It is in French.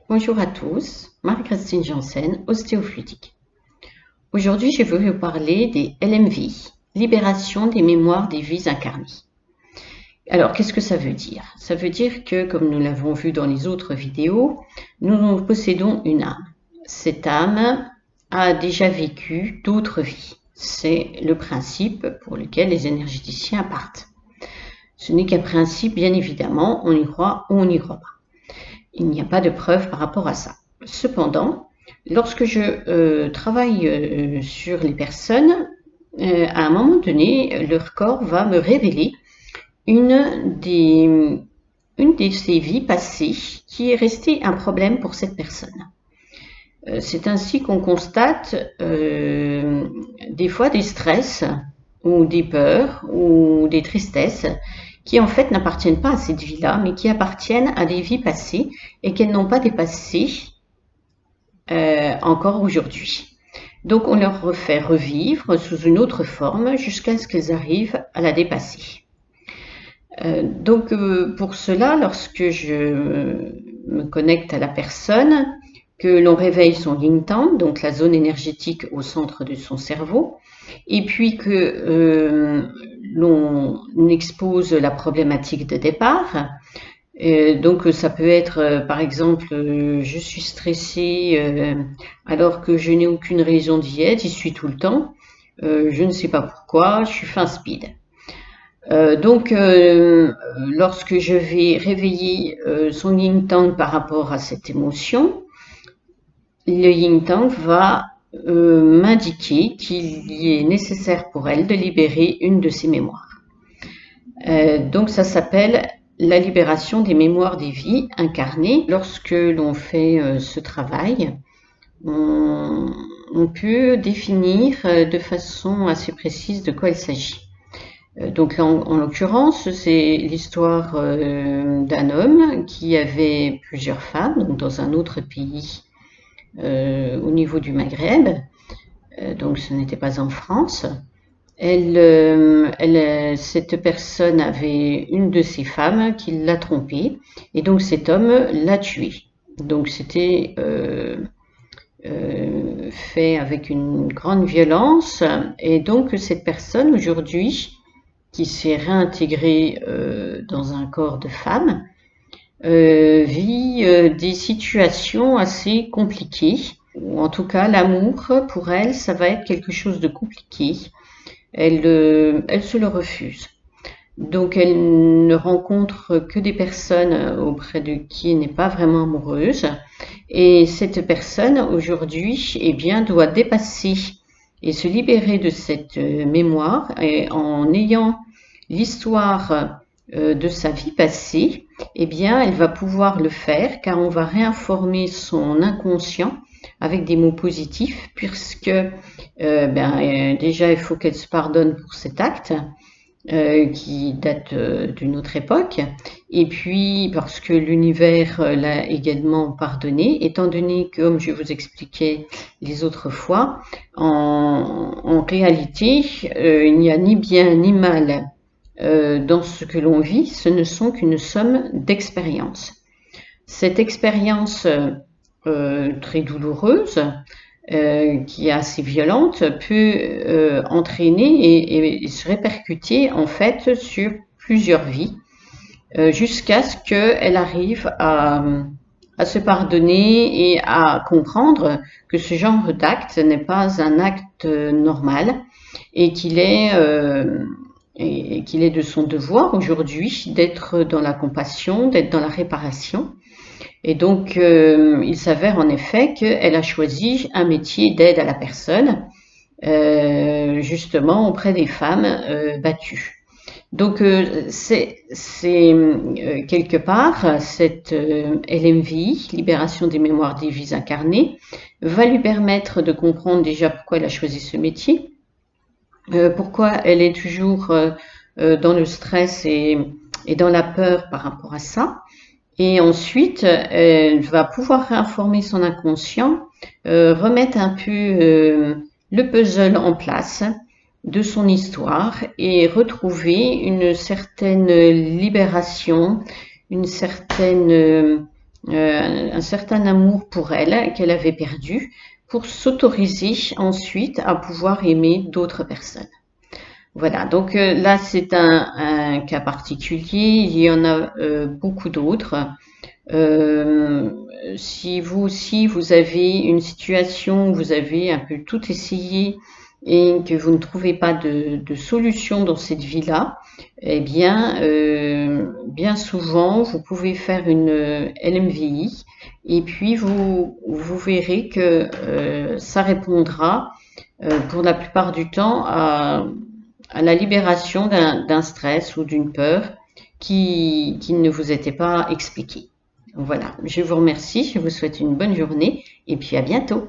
Bonjour à tous, Marie-Christine Janssen, ostéophysique. Aujourd'hui, je vais vous parler des LMV, libération des mémoires des vies incarnées. Alors, qu'est-ce que ça veut dire? Ça veut dire que, comme nous l'avons vu dans les autres vidéos, nous possédons une âme. Cette âme a déjà vécu d'autres vies. C'est le principe pour lequel les énergéticiens partent. Ce n'est qu'un principe, bien évidemment, on y croit ou on n'y croit pas. Il n'y a pas de preuve par rapport à ça. Cependant, lorsque je travaille sur les personnes, à un moment donné, leur corps va me révéler une de ces vies passées qui est restée un problème pour cette personne. C'est ainsi qu'on constate des fois des stress ou des peurs ou des tristesses qui en fait n'appartiennent pas à cette vie-là, mais qui appartiennent à des vies passées et qu'elles n'ont pas dépassées encore aujourd'hui. Donc on leur refait revivre sous une autre forme jusqu'à ce qu'elles arrivent à la dépasser. Donc pour cela, lorsque je me connecte à la personne, que l'on réveille son yin tang, donc la zone énergétique au centre de son cerveau, et puis que l'on expose la problématique de départ. Donc ça peut être par exemple je suis stressée alors que je n'ai aucune raison d'y être, j'y suis tout le temps, je ne sais pas pourquoi, je suis fin speed. Donc lorsque je vais réveiller son yin tang par rapport à cette émotion, le yin tang va m'indiquer qu'il est nécessaire pour elle de libérer une de ses mémoires. Donc ça s'appelle la libération des mémoires des vies incarnées. Lorsque l'on fait ce travail, on peut définir de façon assez précise de quoi il s'agit. Donc là, en l'occurrence, c'est l'histoire d'un homme qui avait plusieurs femmes, donc dans un autre pays au niveau du Maghreb, donc ce n'était pas en France. Cette personne avait une de ses femmes qui l'a trompée et donc cet homme l'a tuée. Donc c'était fait avec une grande violence et donc cette personne aujourd'hui qui s'est réintégrée dans un corps de femme vit des situations assez compliquées, ou en tout cas l'amour pour elle ça va être quelque chose de compliqué. Elle se le refuse. Donc elle ne rencontre que des personnes auprès de qui elle n'est pas vraiment amoureuse. Et cette personne aujourd'hui eh bien, doit dépasser et se libérer de cette mémoire et en ayant l'histoire de sa vie passée, eh bien, elle va pouvoir le faire car on va réinformer son inconscient avec des mots positifs puisque déjà il faut qu'elle se pardonne pour cet acte qui date d'une autre époque et puis parce que l'univers l'a également pardonné étant donné que comme je vous expliquais les autres fois en réalité il n'y a ni bien ni mal dans ce que l'on vit, ce ne sont qu'une somme d'expériences. Cette expérience très douloureuse, qui est assez violente, peut entraîner et se répercuter en fait sur plusieurs vies, jusqu'à ce qu'elle arrive à se pardonner et à comprendre que ce genre d'acte n'est pas un acte normal et qu'il est de son devoir aujourd'hui d'être dans la compassion, d'être dans la réparation. Et donc, il s'avère en effet qu'elle a choisi un métier d'aide à la personne, justement auprès des femmes battues. Donc, c'est quelque part, cette LMV, libération des mémoires des vies incarnées, va lui permettre de comprendre déjà pourquoi elle a choisi ce métier, pourquoi elle est toujours dans le stress et dans la peur par rapport à ça. Et ensuite, elle va pouvoir réinformer son inconscient, remettre un peu le puzzle en place de son histoire et retrouver une certaine libération, une certaine un certain amour pour elle qu'elle avait perdu, pour s'autoriser ensuite à pouvoir aimer d'autres personnes. Voilà, donc là c'est un cas particulier, il y en a beaucoup d'autres. Euh, si vous aussi vous avez une situation où vous avez un peu tout essayé et que vous ne trouvez pas de solution dans cette vie-là, eh bien, bien souvent, vous pouvez faire une LMVI et puis vous verrez que ça répondra pour la plupart du temps à la libération d'un stress ou d'une peur qui ne vous était pas expliquée. Voilà, je vous remercie, je vous souhaite une bonne journée et puis à bientôt.